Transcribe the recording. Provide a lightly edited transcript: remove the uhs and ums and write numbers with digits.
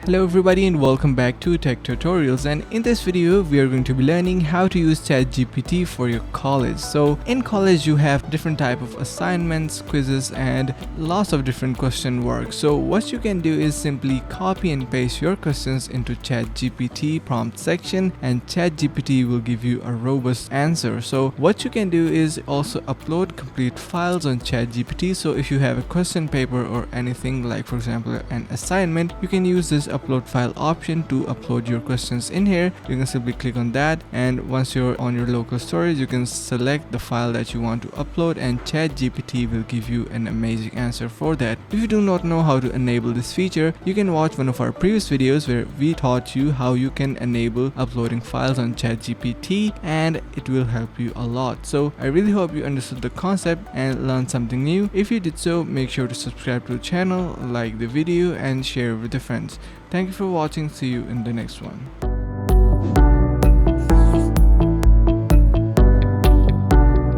Hello everybody and welcome back to Tech Tutorials, and in this video we are going to be learning how to use ChatGPT for your college. So in college you have different type of assignments, quizzes and lots of different question work. So what you can do is simply copy and paste your questions into ChatGPT prompt section and ChatGPT will give you a robust answer. So what you can do is also upload complete files on ChatGPT. So if you have a question paper or anything like for example an assignment, you can use this upload file option to upload your questions in here. You can simply click on that, and once you're on your local storage you can select the file that you want to upload and ChatGPT will give you an amazing answer for that. If you do not know how to enable this feature, you can watch one of our previous videos where we taught you how you can enable uploading files on ChatGPT, and it will help you a lot. So I really hope you understood the concept and learned something new. If you did so, make sure to subscribe to the channel, like the video and share with your friends. Thank you for watching. See you in the next one.